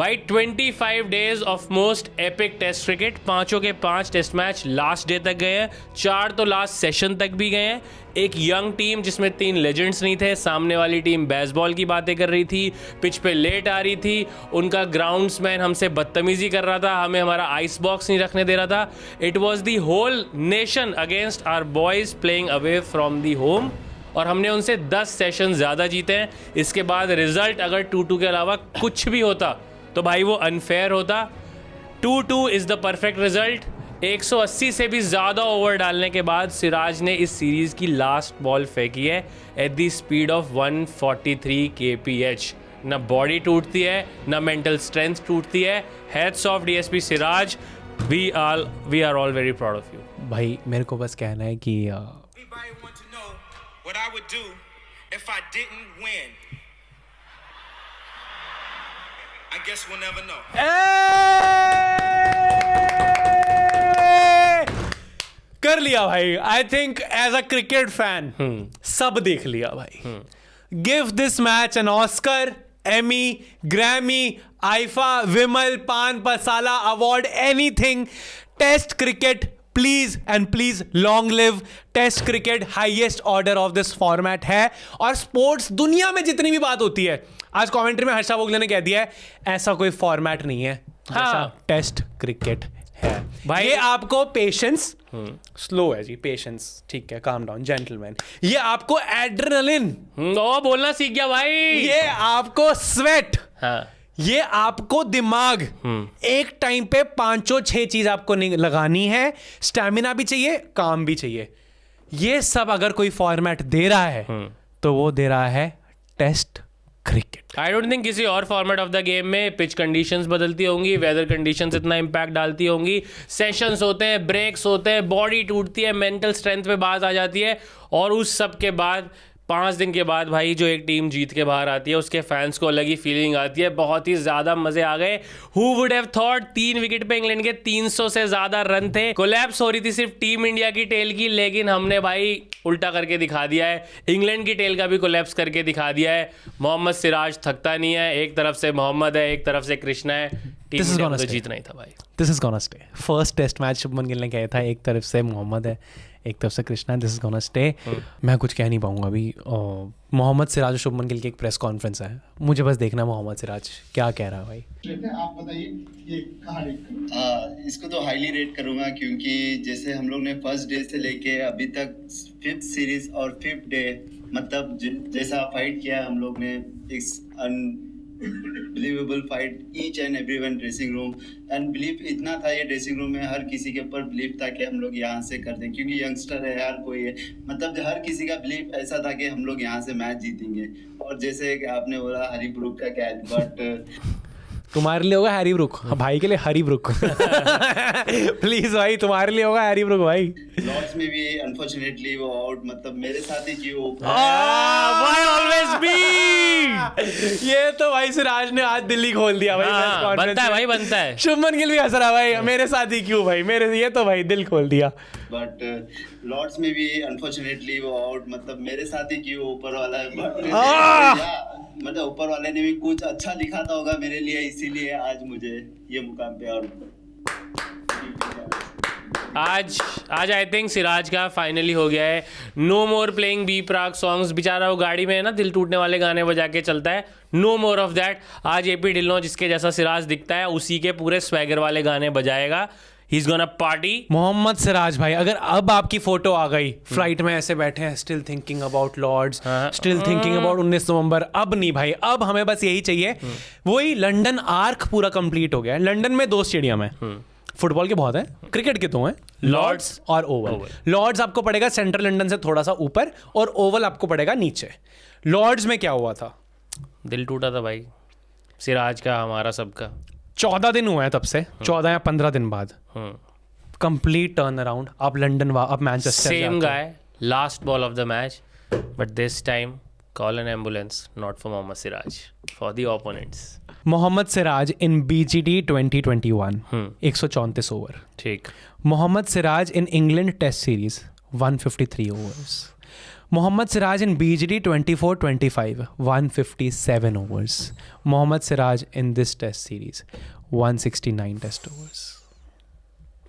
भाई 25 days of most epic test cricket, 5 के 5 test match last day तक गए हैं, 4 तो लास्ट सेशन तक भी गए हैं। एक यंग टीम जिसमें 3 लेजेंड्स नहीं थे, सामने वाली टीम बेसबॉल की बातें कर रही थी, पिच पे लेट आ रही थी, उनका ग्राउंड्समैन हमसे बदतमीजी कर रहा था, हमें हमारा आइस बॉक्स नहीं रखने दे रहा था। It was the whole nation against our boys playing away from the home, और हमने उनसे 10 सेशन ज़्यादा जीते हैं। इसके बाद रिजल्ट अगर 2-2 के अलावा कुछ भी होता तो भाई वो अनफेयर होता। 2-2 इज़ द परफेक्ट रिजल्ट। 180 से भी ज़्यादा ओवर डालने के बाद सिराज ने इस सीरीज़ की लास्ट बॉल फेंकी है at the speed of 143 kph। ना बॉडी टूटती है, ना मेंटल स्ट्रेंथ टूटती है। Heads of DSP Siraj, we are all very proud of you. भाई मेरे को बस कहना है कि what I would do if I didn't win. I guess we'll never know. कर लिया भाई। I think as a cricket fan सब देख लिया भाई। Give this match an Oscar, Emmy, Grammy, IIFA, Vimal, pan masala award, anything. Test cricket please and please long live test cricket, highest order of this format है। और sports दुनिया में जितनी भी बात होती है, आज कमेंट्री में हर्षा भोगले ने कह दिया है ऐसा कोई फॉर्मेट नहीं है जैसा टेस्ट क्रिकेट है भाई। ये आपको पेशेंस, स्लो है जी, पेशेंस, ठीक है, काम डाउन, जेंटलमैन। ये आपको एड्रेनलिन, ओ बोलना सीख गया भाई। ये आपको स्वेट, हाँ, ये आपको दिमाग, एक टाइम पे 5-6 चीज आपको लगानी है। स्टैमिना भी चाहिए, काम भी चाहिए। ये सब अगर कोई फॉर्मेट दे रहा है तो वो दे रहा है test cricket. I don't think किसी और फॉर्मेट ऑफ द गेम में पिच कंडीशंस बदलती होंगी, वेदर कंडीशंस इतना इम्पैक्ट डालती होंगी, सेशंस होते हैं, ब्रेक्स होते हैं, बॉडी टूटती है, मेंटल स्ट्रेंथ पे बात आ जाती है, और उस सब के बाद 5 दिन के बाद भाई जो एक टीम जीत के बाहर आती है उसके फैंस को अलग ही फीलिंग आती है। बहुत ही ज़्यादा मज़े आ गए। Who would have thought 3 wicket पे इंग्लैंड के 300 से ज़्यादा रन थे। कोलैप्स हो रही थी सिर्फ टीम इंडिया की टेल की, लेकिन हमने भाई उल्टा करके दिखा दिया है। इंग्लैंड की टेल का भी कोलैप्स करके दिखा दिया है। मोहम्मद सिराज थकता नहीं है, एक तरफ से मोहम्मद है, एक तरफ से कृष्णा है। टीम इंडिया को तो जीतना ही था भाई। This is gonna stay. First test match Shubman Gill ने कहा था एक तरफ से मोहम्मद है, एक तरफ से Krishna, this is gonna stay. मैं कुछ कह नहीं पाऊंगा अभी। मोहम्मद सिराज और शुभमन गिल की एक प्रेस कॉन्फ्रेंस है, मुझे बस देखना मोहम्मद सिराज क्या कह रहा है भाई। आप बताइए ये कहाँ रेट करूं? इसको तो हाईली रेट करूंगा, क्योंकि जैसे हम लोग ने फर्स्ट डे से लेके अभी तक 5th सीरीज और 5th डे, मतलब जैसा फाइट किया हम लोग ने, एक unbelievable fight, each and everyone dressing room, and believe इतना था ये ड्रेसिंग रूम में, हर किसी के ऊपर बिलीव था कि हम लोग यहाँ से कर दें, क्योंकि यंगस्टर है यार कोई है, मतलब हर किसी का बिलीव ऐसा था कि हम लोग यहाँ से मैच जीतेंगे। और जैसे आपने बोला हरी ब्रूक का कैच, बट तुम्हारे लिए होगा हैरी ब्रूक, भाई के लिए हरी ब्रूक। प्लीज भाई, तुम्हारे लिए होगा हैरी ब्रूक भाई। लॉर्ड्स में भी अनफॉर्चुनेटली वो आउट, मतलब मेरे साथ ही क्यों। Why always me? ये तो भाई सिराज ने आज दिल्ली खोल दिया भाई। बनता है भाई, बनता है। शुभमन गिल भी हंस रहा भाई, मेरे साथ ही क्यों भाई, मेरे, ये तो भाई दिल खोल दिया। बट लॉर्ड्स में भी अनफॉर्चुनेटली वो आउट, मतलब मेरे साथ ही क्यों, ऊपर वाला है, मतलब ऊपर वाले ने भी कुछ अच्छा लिखा था होगा मेरे लिए, इसीलिए आज मुझे ये मुकाम पे। और आज आई थिंक सिराज का फाइनली हो गया है। नो मोर प्लेइंग बी प्राक सॉन्ग्स। बेचारा वो गाड़ी में है ना, दिल टूटने वाले गाने बजा के चलता है। No more of that. आज AP ढिल्लों जिसके जैसा सिराज दिखता है उसी के पूरे स्वैगर वाले गाने बजाएगा। He's gonna party। Mohammad Siraj भाई, अगर अब आपकी फोटो आ गई फ्लाइट में ऐसे बैठे हैं, still thinking about Lord's, still thinking about 19 November, अब नहीं भाई, अब हमें बस यही चाहिए। वही लंदन आर्क पूरा कंप्लीट हो गया है। लंदन में 2 स्टेडियम है, फुटबॉल के बहुत है, क्रिकेट के 2 हैं, लॉर्ड्स और ओवल। लॉर्ड्स आपको पड़ेगा सेंट्रल लंदन से थोड़ा सा ऊपर, और ओवल आपको पड़ेगा नीचे। लॉर्ड्स में क्या हुआ था? दिल टूटा था भाई सिराज का, हमारा सबका। 14 दिन हुए हैं तब से, 14 या 15 दिन बाद कंप्लीट टर्न अराउंड। आप लंदन, आप Manchester, same guy, last ball of the match, but this time call an ambulance, not for Mohammad Siraj, for the opponents. Mohammad Siraj in BGT 2021 134 over. ठीक। Mohammad Siraj in England test series 153 overs. Mohammad Siraj in BGD 24-25, 157 overs. Mohammad Siraj in this test series, 169 test overs.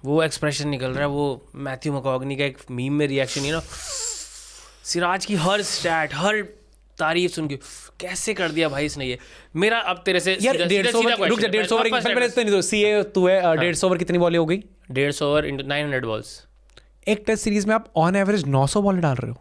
वो expression निकल रहा है, वो Matthew मकॉगनी का एक meme में reaction है ना, सिराज की हर स्टैट, हर तारीफ सुन के कैसे कर दिया भाई इसने ये। मेरा अब तेरे से यार 150 ओवर, रुक जा, 150 ओवर पहले तो नहीं, तो सीए तू है 150 ओवर कितनी बॉलें हो गई? 150 ओवर इंटू 900 बॉल्स। एक टेस्ट सीरीज में आप ऑन एवरेज 900 बॉल डाल रहे हो।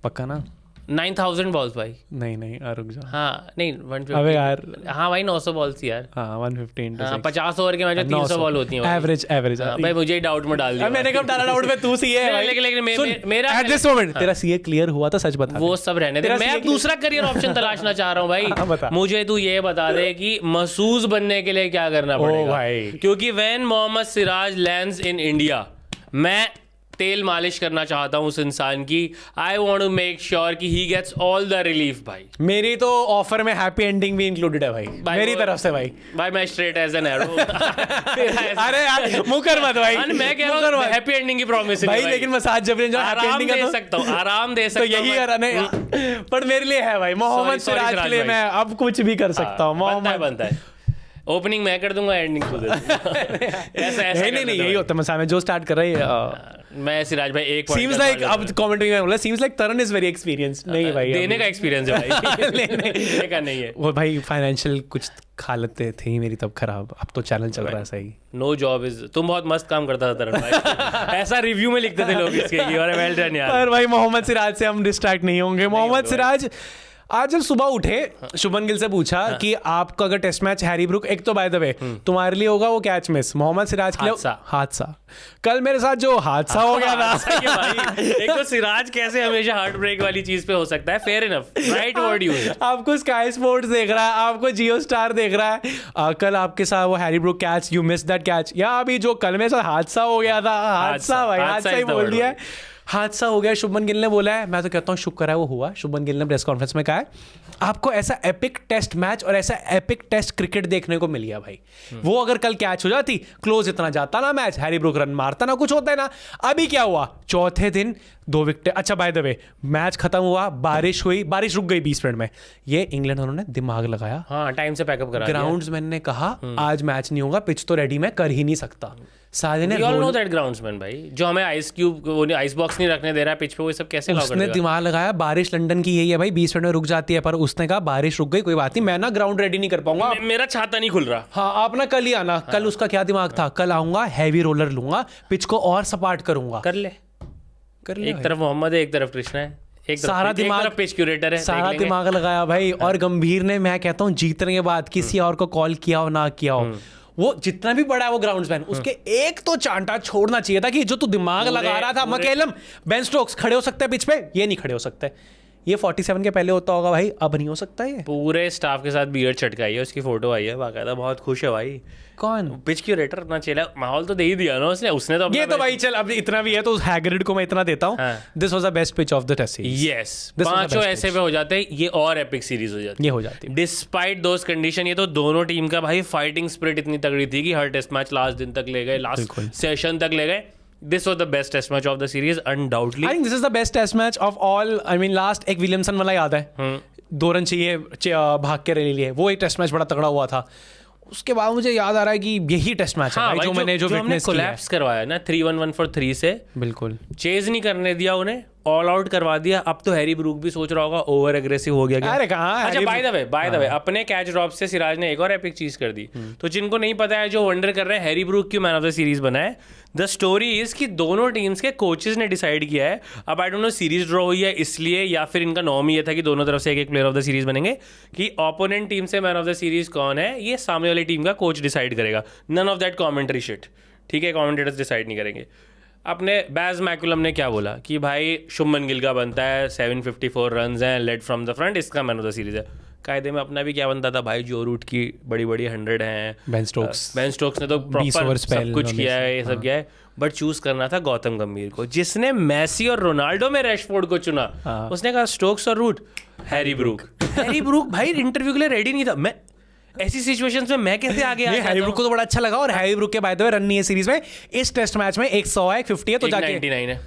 पक्का ना? 9000 बॉल्स भाई। नहीं रुक जा। हाँ नहीं 150। अबे यार, हाँ भाई 900 बॉल्स थी यार। हाँ 115 हाँ 50 ओवर के मैच में 300 बॉल होती हैं एवरेज। भाई मुझे ही डाउट में डाल दिया। मैंने कब डाला डाउट में? तू सीए है भाई। लेकिन मेरा एट दिस मोमेंट तेरा सीए क्लियर हुआ था, सच बता। वो सब रहने दे, मैं अब दूसरा करियर ऑप्शन तलाशना चाह रहा हूँ भाई। मुझे तू ये बता दे कि महसूस बनने के लिए क्या करना पड़ेगा भाई। क्योंकि when Mohammad Siraj lands in India, मैं तेल मालिश करना चाहता हूँ उस इंसान की। I want to make sure कि he gets all the relief भाई। मेरी तो ऑफर में हैप्पी एंडिंग भी इंक्लूडेड है भाई मेरी तरफ से भाई मैं स्ट्रेट एज एन एरो। अरे यार मुकर मत भाई। मैं कह रहा हूँ हैप्पी एंडिंग की प्रॉमिस भाई, लेकिन मसाज जब आराम दे सकता हूँ, आराम दे सकता हूँ, तो यही करा नहीं। पर मेरे लिए है भाई, मोहम्मद सिराज के लिए मैं अब कुछ भी कर सकता हूँ। मोहम्मद बनता है। ओपनिंग मैं कर दूंगा, एंडिंग खुद। ऐसा नहीं यही होता है मसाज में, जो स्टार्ट कर रहा है मैं सिराज भाई एक सीम्स लाइक, अब कमेंटिंग में बोला seems like Taran is very experienced. नहीं भाई, देने का एक्सपीरियंस है भाई। लेने का नहीं है वो भाई। फाइनेंशियल कुछ हालतें थी मेरी तब खराब, अब तो चैनल चल रहा है सही। नो जॉब इज, तुम बहुत मस्त काम करता था तरन भाई। ऐसा रिव्यू में लिखते थे लोग इसके कि अरे वेल डन यार। पर भाई मोहम्मद सिराज से हम डिस्ट्रैक्ट नहीं होंगे। मोहम्मद सिराज आज जब सुबह उठे, शुभमन गिल से पूछा कि आपका अगर टेस्ट मैच हैरी ब्रूक, एक तो बाय द वे तुम्हारे लिए होगा वो कैच मिस, मोहम्मद सिराज के लिए हादसा। कल मेरे साथ जो हादसा हो गया था भाई, एक तो सिराज कैसे हमेशा हार्ट ब्रेक वाली चीज पे हो सकता है। Fair enough, right word use. आपको स्काई स्पोर्ट्स देख रहा है, आपको जियो स्टार देख रहा है, कल आपके साथ वो Harry Brook catch, you miss that catch, या अभी जो कल मेरे साथ हादसा हो गया था, हादसा भाई, हादसा ही बोल दिया है। हादसा हो गया, शुभमन गिल ने बोला है, मैं तो कहता हूँ शुक्र है वो हुआ। शुभमन गिल ने प्रेस कॉन्फ्रेंस में कहा है आपको ऐसा एपिक टेस्ट मैच और ऐसा एपिक टेस्ट क्रिकेट देखने को मिल गया भाई। वो अगर कल कैच हो जाती, क्लोज इतना जाता ना मैच, हैरी ब्रूक रन मारता ना, कुछ होता है ना। अभी क्या हुआ, चौथे दिन 2 विकेट। अच्छा बाय द वे, मैच खत्म हुआ, बारिश हुई, बारिश रुक गई 20 मिनट में। ये इंग्लैंड उन्होंने दिमाग लगाया, हाँ टाइम से पैकअप करा। ग्राउंड्समैन ने कहा आज मैच नहीं होगा, पिच तो रेडी मैं कर ही नहीं सकता। सारे ने नो दैट ग्राउंड्समैन भाई, जो हमें आइस क्यूब, वो आइस बॉक्स नहीं रखने दे रहा है पिच पे, वो सब कैसे उसने दिमाग लगाया। बारिश लंदन की यही है भाई, 20 मिनट में रुक जाती है, पर उसने कहा बारिश रुक गई कोई बात नहीं, मैं ना ग्राउंड रेडी नहीं कर पाऊंगा, मेरा छाता नहीं खुल रहा। हाँ आप ना कल ही आना। कल उसका क्या दिमाग था, कल आऊंगा हैवी रोलर लूंगा, पिच को और सपाट करूंगा। कर ले एक तरफ मोहम्मद है, एक तरफ कृष्णा है, एक सारा दिमाग पिच क्यूरेटर है, सारा दिमाग लगाया भाई। और गंभीर ने, मैं कहता हूँ जीतने के बाद किसी और को कॉल किया हो ना किया हो, वो जितना भी बड़ा है वो ग्राउंड्समैन, उसके एक तो चांटा छोड़ना चाहिए था कि जो तू दिमाग लगा रहा था। मकैलम, बेन स्टोक्स खड़े हो सकते हैं पिच पे, ये नहीं खड़े हो सकते। ये 47 के पहले होता होगा भाई, अब नहीं हो सकता। ये पूरे स्टाफ के साथ बियर्ड छटकाई है, उसकी फोटो आई है बाकायदा, बहुत खुश है भाई। कौन पिच क्यूरेटर अपना चेला, माहौल तो दे ही दिया ना उसने तो। ये तो भाई चल, अब इतना भी है तो हैग्रिड को मैं इतना देता हूँ। This was the best pitch of the test series. Yes, पांचों ऐसे पे हो जाते हैं, ये और एपिक सीरीज हो जाती है, ये हो जाती है डिस्पाइट दोस कंडीशन। ये तो दोनों टीम का भाई फाइटिंग स्पिरिट इतनी तगड़ी थी कि हर टेस्ट मैच लास्ट दिन तक ले गए, लास्ट सेशन तक ले गए। This was the best test match of the series, undoubtedly. I think this is the best test match of all. I mean, last एक विलियमसन वाला याद है, 2 रन चाहिए भाग के ले लिए, वो एक टेस्ट मैच बड़ा तगड़ा हुआ था। उसके बाद मुझे याद आ रहा है कि यही टेस्ट मैच है भाई, जो मैंने जो विटनेस किया, कोलैप्स करवाया ना 3-1-1 for 3 से, बिल्कुल चेज नहीं करने दिया उन्हें, ऑल आउट करवा दिया। अब तो हैरी ब्रूक भी सोच रहा होगा ओवर एग्रेसिव हो गया। अरे कहाँ, अच्छा बाय द वे अपने कैच ड्रॉप से सिराज ने एक और एपिक चीज कर दी। तो जिनको नहीं पता है, जो वंडर कर रहे हैं हैरी ब्रूक क्यों मैन ऑफ द सीरीज बना है, द स्टोरी इज कि दोनों टीम्स के कोचेस ने डिसाइड किया है, अब I don't know series draw हुई है इसलिए या फिर इनका नॉर्म ये था कि दोनों तरफ से एक प्लेयर ऑफ द सीरीज बनेंगे, कि ओपोनेंट टीम से मैन ऑफ द सीरीज कौन है ये सामने वाली टीम का कोच डिसाइड करेगा। None of that commentary shit, ठीक है, कॉमेंटेटर्स डिसाइड नहीं करेंगे। अपने बैज मैकुलम ने क्या बोला कि भाई शुभमन गिल का बनता है, 754 रन्स हैं, लेड फ्रॉम द फ्रंट, इसका मैन ऑफ द सीरीज है। कायदे में अपना भी क्या बनता था भाई, जो रूट की बड़ी बड़ी 100 हैं, बेन स्टोक्स ने तो प्रॉपर सब कुछ किया है, ये सब किया है, बट चूज करना था गौतम गंभीर को, जिसने मैसी और रोनाल्डो में रैशफोर्ड को चुना। उसने कहा स्टोक्स और रूट, हैरी ब्रूक भाई इंटरव्यू के लिए रेडी नहीं था। ऐसी सिचुएशंस में मैं कैसे आगे आ ये जाता हैरी हूँ? ब्रूक को तो बड़ा अच्छा लगा, और हैरी ब्रूक के बाय द वे रन नहीं है सीरीज में, इस टेस्ट मैच में 100 है, 50 है, तो जाके 99 है।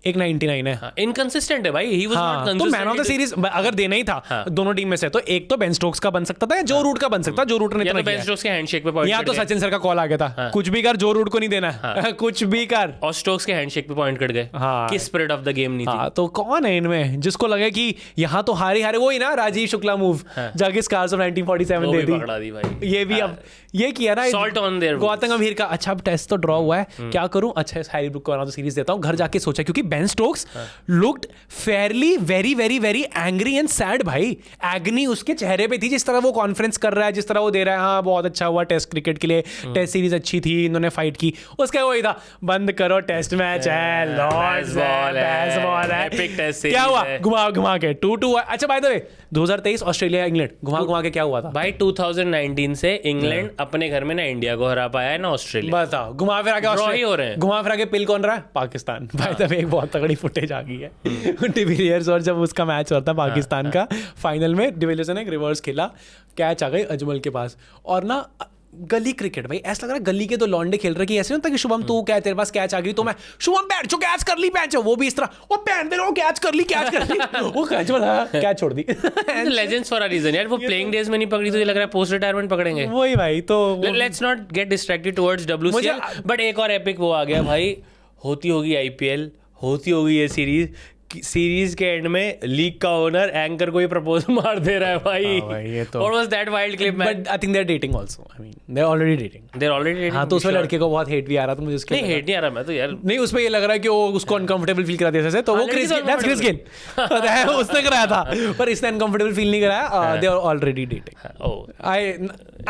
199 है। इनकंसिस्टेंट है भाई, ही वाज हाँ, नॉट तो मैन ऑफ द सीरीज अगर देना ही था दोनों टीम में से, तो एक तो बेन स्टोक्स का बन सकता था या जो रूट का बन सकता, जो रूट ने या इतना तो बेन किया है। स्टोक्स के हैंडशेक पे पॉइंट या तो सचिन सर का कॉल आ गया था, कुछ भी कर, जो रूट को नहीं देना है, कुछ भी कर। और स्टोक्स के हैंडशेक पे पॉइंट कट गए हाँ। कि स्पिरिट ऑफ द गेम नहीं थी। हाँ, तो कौन है इनमें जिसको लगे कि यहाँ तो हारे हारे, वही ना राजीव शुक्ला मूव, जाके स्कार्स ऑफ 1947 वो दे भी दी, पकड़ा दी भाई। ये भी अब ये किया ना Salt on their wounds। Gautam गंभीर का। अच्छा अब टेस्ट तो ड्रॉ हुआ है, क्या करूं, अच्छा इस हैरी ब्रूक को तो सीरीज देता हूं। घर जाके सोचा, क्योंकि Ben Stokes looked fairly very very very angry and sad भाई, एग्नी उसके चेहरे पे थी, जिस तरह वो कॉन्फ्रेंस कर रहा है, जिस तरह वो दे रहा है, हाँ बहुत अच्छा हुआ टेस्ट क्रिकेट के लिए, टेस्ट सीरीज अच्छी थी, इन्होंने फाइट की, उसका वही था, बंद करो टेस्ट मैच है, लॉर्ड्स है, बॉल है, Epic test series क्या हुआ, है। घुमा घुमा के 2-2। अच्छा bye the way 2023 Australia England घुमा घुमा के क्या हुआ था भाई 2019 से इंग्लैंड अपने घर में ना इंडिया को हरा पाया है ना ऑस्ट्रेलिया। बताओ, घुमा फिरा के Draw ही हो रहे हैं। घुमा फिरा के पिल कौन रहा है, पाकिस्तान। भाई तब एक बहुत तगड़ी फुटेज आ गई है डिविलियर्स, और जब उसका मैच होता पाकिस्तान का फाइनल में, डिविलियर्स ने एक रिवर्स खेला, कैच आ गई अजमल के पास, और ना गली क्रिकेट भाई ऐसा लग रहा है गली के दो लौंडे खेल रहे कि ऐसे नहीं होता कि शुभम तू क्या तेरे पास कैच आ गई तो मैं शुभम बैठ जो कैच कर ली पैंच, वो भी इस तरह वो पहन दे रहा कैच कर ली वो कैच वाला कैच छोड़ दी लेजेंड्स फॉर अ रीजन यार, वो प्लेइंग डेज में नहीं पकड़ी तो ये लग रहा है पोस्ट रिटायरमेंट पकड़ेंगे। वही भाई, तो let's not get distracted towards WCL, but एक और एपिक वो आ गया भाई, होती होगी IPL, होती होगी ये सीरीज के एंड में लीग का ओनर एंकर को ही प्रपोजल मार दे रहा है भाई। ये तो What was that wild clip man? But I think they are dating also, I mean they are already dating. They're already dating, हाँ, तो उसमें sure. लड़के को बहुत हेट भी आ रहा था, मुझे उसके नहीं हेट नहीं आ रहा, मैं तो यार नहीं उसमें ये लग रहा है कि वो उसको अनकंफर्टेबल फील करा देते थे, तो वो लड़की क्रिस तो गेल, दैट्स क्रिस गेल उसने कराया था, पर इसने अनकंफर्टेबल फील नहीं कराया, they are already dating. oh I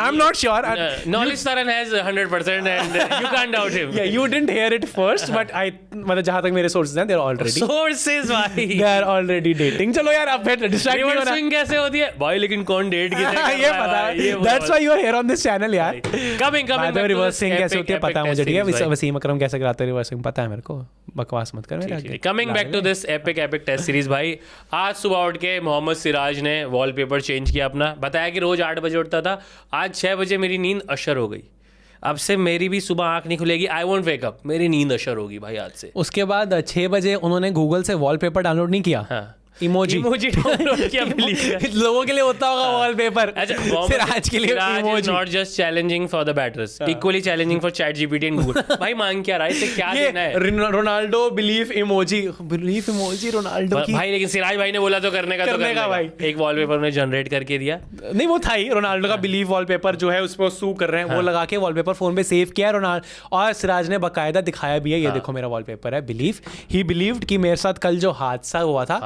am not sure, Knowledge Taran has 100% and you can't doubt him. yeah you didn't hear it first but I मतलब जहां तक मेरे सोर्सेज हैं, they are already Sources भाई। they are already dating। चलो यार आप फिर डिस्ट्रैक्ट नहीं Reverse होना, swing कैसे होती है भाई, लेकिन कौन डेट किसे कर ये रहा पता है, है, that's why you are here on this channel यार। Coming bye the way back to reverse this swing कैसे epic, होती है epic पता है मुझे, test ठीक है, series भाई। वसीम अकरम कैसे कराते हैं रिवर्स स्विंग पता है मेरे को, बकवास मत कर मेरे आगे। Coming back to this epic test series भाई, आज सुबह उठ के मोहम्मद सिराज ने वॉलपेपर चेंज किया अपना, बताया कि रोज 8 बजे उठता था, आज 6 बजे मेरी नींद अशर हो गई, अब से मेरी भी सुबह आंख नहीं खुलेगी, आई वोंट वेक अप, मेरी नींद अशर होगी भाई आज से। उसके बाद 6 बजे उन्होंने गूगल से वॉलपेपर डाउनलोड नहीं किया, हाँ। इमोजी डाउनलोड किया बिलीव लोगों के लिए होता होगा वॉलपेपर, अच्छा सिराज के लिए emoji. Not just challenging for the batters, equally challenging for ChatGPT and Google. भाई मांग क्या रहा है, इसे क्या देना है? ये रोनाल्डो बिलीफ इमोजी रोनाल्डो की, भाई लेकिन सिराज भाई ने बोला तो करने का, तो करने का भाई। एक वॉलपेपर उन्हें जनरेट करके दिया। नहीं वो था ही रोनाल्डो का बिलीव वॉलपेपर जो है, उस पर सू कर रहे हैं, वो लगा के वॉलपेपर फोन पे सेव किया रोनाल्डो, और सिराज ने बकायदा दिखाया भी है, ये देखो मेरा वॉलपेपर है, बिलीव ही बिलीव्ड कि मेरे साथ कल जो हादसा हुआ था,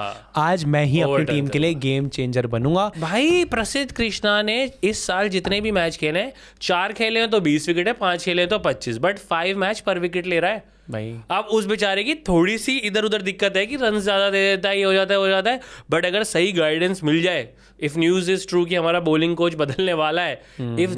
आज मैं ही अपनी टीम के लिए गेम चेंजर बनूंगा। भाई प्रसिद्ध कृष्णा ने इस साल जितने भी मैच खेले हैं, 4 खेले हैं तो 20 विकेट है, 5 खेले हैं तो 25, बट 5 मैच पर विकेट ले रहा है भाई। अब उस बेचारे की थोड़ी सी इधर उधर दिक्कत है कि रन ज्यादा दे देता है, ये हो जाता है, बट अगर सही गाइडेंस मिल जाए, इफ न्यूज इज ट्रू कि हमारा बॉलिंग कोच बदलने वाला है, इफ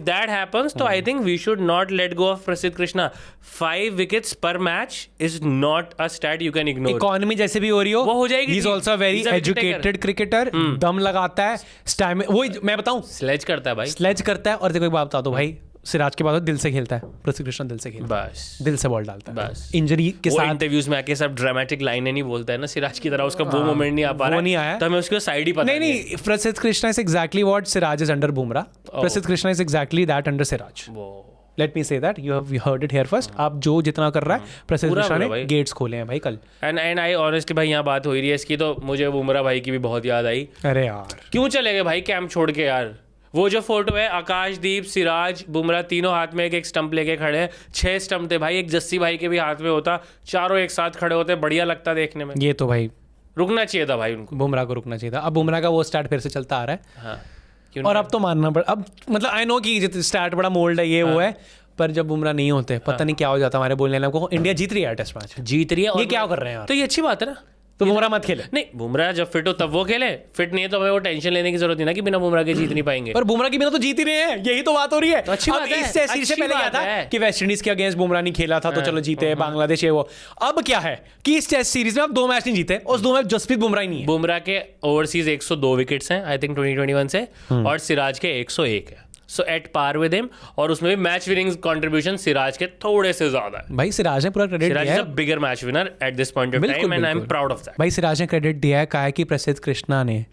दैट हैपेंस, तो I think we should not let go of Prasidh Krishna. 5 wickets पर match is not a stat you can ignore. Economy जैसे भी हो रही वो हो जाएगी, he is also very he's a educated cricketer, दम लगाता है, स्टैमिना, वो मैं बताऊं स्लेज करता है भाई, स्लेज करता है। और देखो एक बात बता दो भाई, सिराज के बाद दिल से खेलता है, प्रसिद्ध कृष्णा दिल से खेलता है, बस दिल से बॉल डालता है, बस। इंजरी के वो साथ इंटरव्यूज में आके सब ड्रामेटिक लाइनें नहीं बोलता है ना सिराज की तरह, उसका वो मोमेंट नहीं आ पा रहा वो नहीं आया, तो हमें उसको साइड ही पता नहीं Prasidh Krishna is exactly what Siraj is under Bumrah, Prasidh Krishna is exactly that under Siraj. Let me say that, you have heard it here first. आप जो जितना कर रहा है, प्रसिद्ध कृष्णा ने गेट्स खोले हैं भाई कल। एंड आई ऑनेस्टली भाई यहाँ बात हो रही है इसकी, तो मुझे बुमराह भाई की भी बहुत याद आई। अरे यार क्यों चले गए भाई कैंप छोड़ के यार? वो जो फोटो है, आकाशदीप, सिराज, बुमराह तीनों हाथ में एक स्टंप लेके खड़े हैं, 6 स्टंप थे भाई, एक जस्सी भाई के भी हाथ में होता, चारों एक साथ खड़े होते, बढ़िया लगता देखने में। ये तो भाई रुकना चाहिए था भाई उनको, बुमराह को रुकना चाहिए था। अब बुमराह का वो स्टार्ट फिर से चलता आ रहा है, हाँ और अब तो मानना पड़ा, अब मतलब आई नो कि स्टार्ट बड़ा मोल्ड है, ये वो है, पर जब बुमराह नहीं होते पता नहीं क्या हो जाता हमारे बोलने को। इंडिया जीत रही है टेस्ट मैच, जीत रही है, ये क्या कर रहे हैं यार? तो ये अच्छी बात है ना, तो बुमराह मत खेले। नहीं, बुमराह जब फिट हो तब वो खेले, फिट नहीं है तो हमें वो टेंशन लेने की जरूरत नहीं ना कि बिना बुमराह के जीत नहीं पाएंगे। पर बुमराह के बिना तो जीत ही रहे हैं, यही तो बात हो रही है। तो अच्छी अब बात है, इस टेस्ट सीरीज से अच्छी पहले क्या बात था है। कि वेस्ट इंडीज के अगेंस्ट बुमराह नहीं खेला था तो चलो जीते, बांग्लादेश ये वो। अब क्या है कि इस टेस्ट सीरीज में अब 2 मैच नहीं जीते, उस 2 मैच जसप्रीत बुमराह ही नहीं है। बुमराह के ओवरसीज 102 विकेट्स हैं आई थिंक 2021 से, और सिराज के 101 है, सो एट पार विद हिम। और उसमें भी मैच विनिंग कंट्रीब्यूशन सिराज के थोड़े से ज्यादा है। भाई सिराज ने पूरा क्रेडिट सिराज दिया इज है। A bigger match winner at this point of बिल्कुल, टाइम एंड आई एम बिल्कुल। Proud of that. भाई सिराज ने क्रेडिट दिया है, कहा है कि प्रसिद्ध कृष्णा ने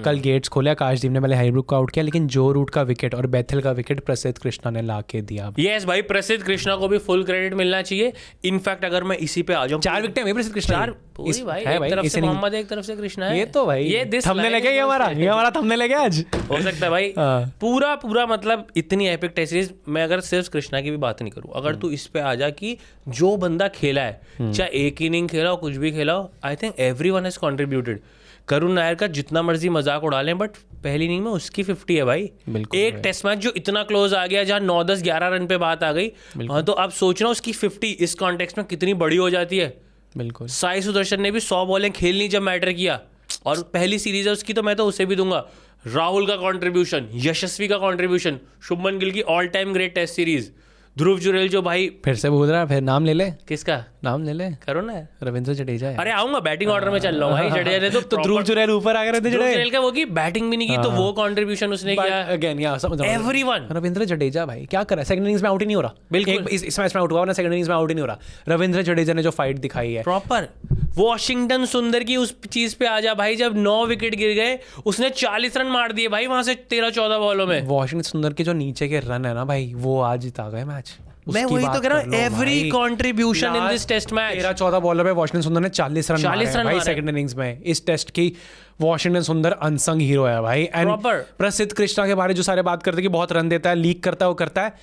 कल गेट्स खोले, आकाशदीप ने पहले हाईब्रुक को आउट किया, लेकिन जो रूट का विकेट और बेथल का विकेट प्रसिद्ध कृष्णा ने ला के दिया। यस भाई, प्रसिद्ध कृष्णा को भी फुल क्रेडिट मिलना चाहिए। इनफैक्ट अगर मैं इसी पे आ जाऊं, 4 विकेट है प्रसिद्ध कृष्णा चार की। पूरी भाई, है एक तरफ इसे से नहीं- मोहम्मद, एक तरफ से कृष्णा है। ये तो भाई ये this थंबनेल line लगे, ये is हमारा थंबनेल लगे आज। हो सकता है भाई। हाँ। पूरा मतलब इतनी एपिक टेस्ट सीरीज। मैं अगर सिर्फ कृष्णा की भी बात नहीं करूं, अगर तू इस पे आ जा कि जो बंदा खेला है, चाहे एक इनिंग खेला हो, कुछ भी खेला हो, I think everyone has contributed. Karun Nair का जितना मर्जी मजाक उड़ा लें, बट पहली इनिंग में उसकी 50 है भाई। बिल्कुल एक भाई। टेस्ट मैच जो इतना क्लोज आ गया, जहां 9, 10, 11 रन पे बात आ गई, हाँ, तो आप सोचना उसकी 50 इस कॉन्टेक्स्ट में कितनी बड़ी हो जाती है। बिल्कुल साई सुदर्शन ने भी 100 बॉलें खेलनी जब मैटर किया, और पहली सीरीज है उसकी, तो मैं तो उसे भी दूंगा। राहुल का कंट्रीब्यूशन, यशस्वी का कंट्रीब्यूशन, शुभमन गिल की all time great test series, Dhruv Jurel जो भाई, फिर से बोल रहा है, फिर नाम ले ले, किसका नाम ले ले, करो ना। रविंद्र जडेजा है। अरे आऊंगा, बैटिंग ऑर्डर में चल रहा हूँ भाई। जडेजा ने तो ध्रुव जुरैल ऊपर आ गए थे, ध्रुव जुरेल का वो की बैटिंग भी नहीं की, तो वो कंट्रीब्यूशन उसने किया। अगेन या समझ रहा हूँ। एवरीवन। रविंद्र जडेजा भाई क्या कर रहा है, सेकंड इनिंग्स में आउट ही नहीं हो रहा। बिल्कुल। इस मैच में आउट हुआ ना, सेकंड इनिंग्स में आउट ही नहीं हो रहा। रविंद्र जडेजा ने जो फाइट दिखाई है, प्रॉपर वॉशिंगटन सुंदर की उस चीज पे आ जा भाई, जब 9 विकेट गिर गए, उसने 40 रन मार दिए भाई वहां से 13-14 बॉलों में। वॉशिंगटन सुंदर के जो नीचे के रन है ना भाई, वो आज जिता गए मैच। मैं वही तो कह रहा हूँ, every contribution in this test match. 13-14 bowler पे वॉशिंगटन सुंदर ने 40 रन 40 रन भाई मारे। सेकंड इनिंग्स में। इस टेस्ट की वॉशिंगटन सुंदर अनसंग हीरो है भाई। And Proper। प्रसिद्ध कृष्णा के बारे जो सारे बात करते हैं कि बहुत रन देता है, लीक करता है, वो करता है,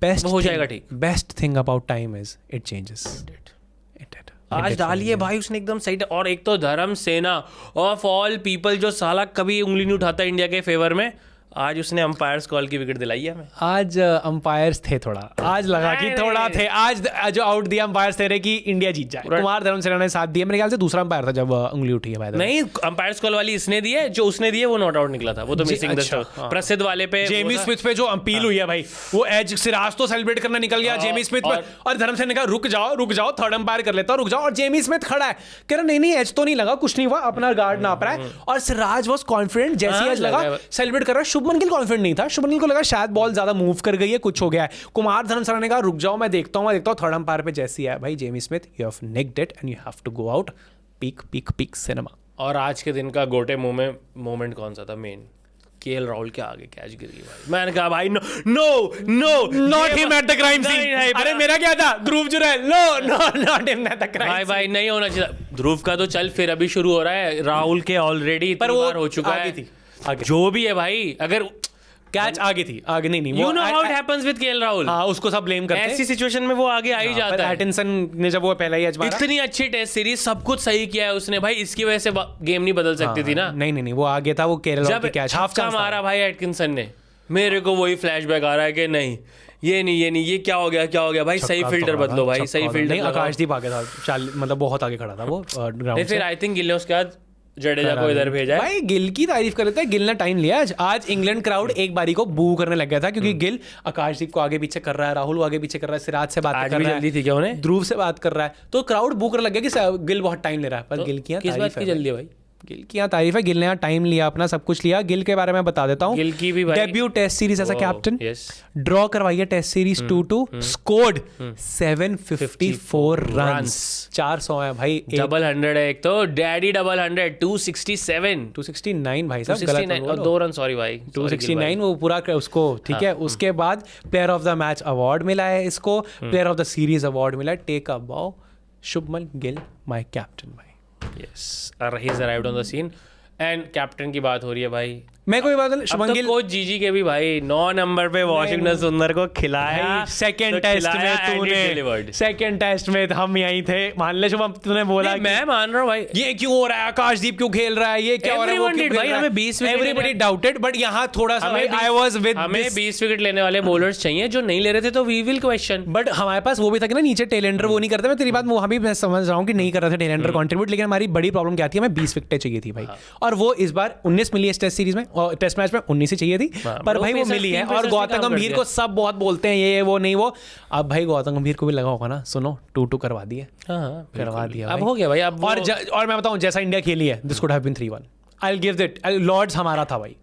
बेस्ट वो हो जाएगा ठीक। Best thing about time is it changes. आज डालिए भाई उसने एकदम सही। और एक तो धर्म सेना ऑफ ऑल पीपल, जो साला कभी उंगली नहीं उठाता इंडिया के फेवर में, आज उसने अंपायर्स कॉल की विकेट दिलाई है हमें। आज अंपायर्स थे थोड़ा, आज लगा कि थोड़ा थे। आज जो आउट दिया अंपायर्स थे कि इंडिया जीत जाए। कुमार धर्मसेना ने साथ दिया, मेरे ख्याल से दूसरा अंपायर था जब उंगली उठी है भाई। नहीं, अंपायर्स कॉल वाली इसने दी है, जो उसने दी है वो नॉट आउट निकला था, वो तो मिसिंग अच्छा, द प्रसिद्ध वाले पे। जेमी स्मिथ पे जो अपील हुई है भाई, वो एज सिराज तो सेलिब्रेट करना निकल गया, जेमी स्मिथ पे, और धर्मसेना ने कहा रुक जाओ, थर्ड अंपायर कर लेता हूं, रुक जाओ। और जेमी स्मिथ खड़ा है, कह रहा नहीं एज तो नहीं लगा, कुछ नहीं हुआ, अपना गार्ड नाप रहा है। और सिराज वाज कॉन्फिडेंट, जैसे एज लगा सेलिब्रेट कर रहा है। शुभमन गिल कॉन्फिडेंट नहीं था, शुभमन गिल को लगा शायद बॉल ज्यादा मूव कर गई है, कुछ हो गया है। कुमार धर्मसेना ने कहा रुक जाओ, मैं देखता हूं। थर्ड अंपायर पे जैसी है भाई Jamie Smith, you have nicked it and you have to go out. Peak cinema. और आज के दिन का गोटे मोमेंट कौन सा था मेन? केएल राहुल के आगे कैच गिर गई भाई। मैंने कहा भाई no not him at the crime scene. अरे मेरा क्या था, Dhruv Jurel, no not him at the crime. भाई नहीं होना चाहिए। ध्रुव का तो चल फिर अभी शुरू हो रहा है, राहुल के ऑलरेडी पर वो हो चुका आगे है। थी, आगे। जो भी है भाई, अगर कैच आगे थी, आगे नहीं you know how it happens with KL Rahul. हाँ, उसको सब ब्लेम करते हैं। ऐसी सिचुएशन में वो आगे आ ही जाता है। एटिंसन ने जब वो पहला ही अजमाया, इतनी अच्छी टेस्ट सीरीज, सब कुछ सही किया है उसने भाई, इसकी वजह से गेम नहीं बदल सकती थी ना। नहीं वो आगे था, वो केरल जब की कैच हाफ छक्का मारा भाई एटकिंसन ने, मेरे को वही फ्लैशबैक आ रहा है कि नहीं ये नहीं, ये क्या हो गया भाई। सही फील्डर बदलो भाई, सही फील्डर। आकाशदीप आगे था, मतलब बहुत आगे खड़ा था वो ग्राउंड फिर आई थिंक गिल ने उसके बाद जडेजा को इधर भेजा है। भाई गिल की तारीफ कर लेते हैं, गिल ने टाइम लिया आज इंग्लैंड क्राउड एक बारी को बू करने लग गया था, क्योंकि गिल आकाशदीप को आगे पीछे कर रहा है, राहुल को आगे पीछे कर रहा है, सिराज से बात कर रहा है, जल्दी थी क्या उन्हें, ध्रुव से बात कर रहा है, तो क्राउड बू करने लग गया कि गिल बहुत टाइम ले रहा है। पर गिल की किस बात की जल्दी है भाई? गिल की यहाँ तारीफ है, गिल ने यहाँ टाइम लिया, अपना सब कुछ लिया। गिल के बारे में बता देता हूँ, गिल की भी भाई debut test series as a captain, yes, draw करवाई है टेस्ट सीरीज 2-2, स्कोर्ड 754 रन्स, 400 है भाई, डबल 100 है एक तो, डैडी डबल 100, 267 269 भाई साहब, 269 और 2 रन, सॉरी भाई 269 वो पूरा उसको, ठीक है। उसके बाद player of the match award मिला है इसको, player of the series award मिला है। Take a bow, Shubman Gill my captain भाई। Yes, he is arrived on the scene. And captain की बात हो रही है भाई, मैं कोई बात नहीं, अब शुभमन तो गिल कोच जीजी के भी भाई 9 नंबर पे वॉशिंगटन सुंदर को खिलाया, सेकंड तो टेस्ट खिलाया में and it तूने delivered। सेकंड टेस्ट में हम यहीं थे, मान ले शुभम, तूने बोला नहीं, मैं मान रहा हूँ भाई, ये क्यों हो रहा है, आकाशदीप क्यों खेल रहा है, ये क्या हो रहा है, वो Everyone क्यों did खेल भाई, रहा है, हमें 20 विकेट एवरीबॉडी लेने- डाउटेड, बट यहाँ थोड़ा सा आई वाज विद हमें 20 विकेट लेने वाले बॉलर्स चाहिए जो नहीं ले रहे थे, तो वी विल क्वेश्चन। बट हमारे पास वो भी था कि ना नीचे टेलेंडर वो नहीं करते। मैं तेरी बात वहाँ भी मैं समझ रहा हूँ कि नहीं कर रहे थे टेलेंडर कंट्रीब्यूट, लेकिन हमारी बड़ी प्रॉब्लम क्या थी, हमें 20 विकेटें चाहिए थी भाई, और वो इस बार 19 मिली इस टेस्ट सीरीज में, और टेस्ट मैच में 19 ही चाहिए थी, पर वो भाई वो पेसर्स, मिली है। तीन और पेसर्स ने गौतम काम कर गंभीर दिया। को सब बहुत बोलते हैं ये वो नहीं वो, अब भाई गौतम गंभीर को भी लगा होगा ना, सुनो 2-2 करवा दिए, हाँ, करवा दिया अब भाई। हो गया भाई। अब और मैं बताऊं जैसा इंडिया खेली है, this could have been 3-1, I will give it, Lord's हमारा था भाई,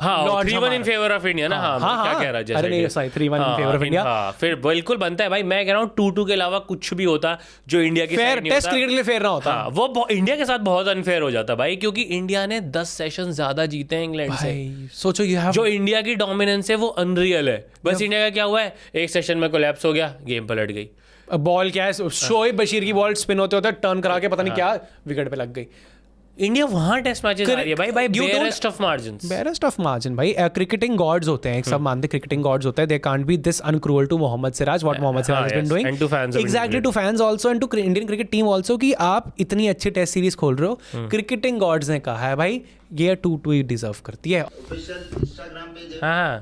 हाँ, Lords 3-1 इन हमारा। फेवर ऑफ इंडिया ना। हाँ, हाँ, क्या हाँ, कह रहा है अरे नहीं, sorry, 3-1 in favor of India। हाँ, फिर बिल्कुल बनता है भाई। मैं कह रहा हूँ 2-2 के अलावा कुछ भी होता जो इंडिया की फेयर side नहीं टेस्ट होता। क्रिकेट के लिए फेयर ना होता हाँ, वो इंडिया के साथ बहुत अनफेयर हो जाता भाई, क्योंकि इंडिया ने 10 सेशन ज्यादा जीते हैं इंग्लैंड से। भाई सोचो यू हैव जो इंडिया की डोमिनेंस है वो अनरियल है। बस इंडिया का क्या हुआ है, एक सेशन में कोलैप्स हो गया, गेम पलट गई। बॉल क्या है, शोएब बशीर की बॉल स्पिन होते होते टर्न करा के पता नहीं क्या विकेट पे लग गई। इंडिया वहां टेस्ट मैचेस आ रही है भाई You don't- barest of margins. Barest of margin भाई, क्रिकेटिंग गॉड्स होते हैं, सब मानते क्रिकेटिंग गॉड्स होते हैं, they can't be this uncruel to Mohammad Siraj what Mohammad Siraj has been yes, doing, and to fans of exactly, to fans also and to Indian cricket team also, कि आप इतनी अच्छी टेस्ट सीरीज खोल रहे हो, क्रिकेटिंग गॉड्स ने कहा है भाई ये 2-2 ही डिजर्व करती है। ऑफिशियल इंस्टाग्राम पे जो हाँ,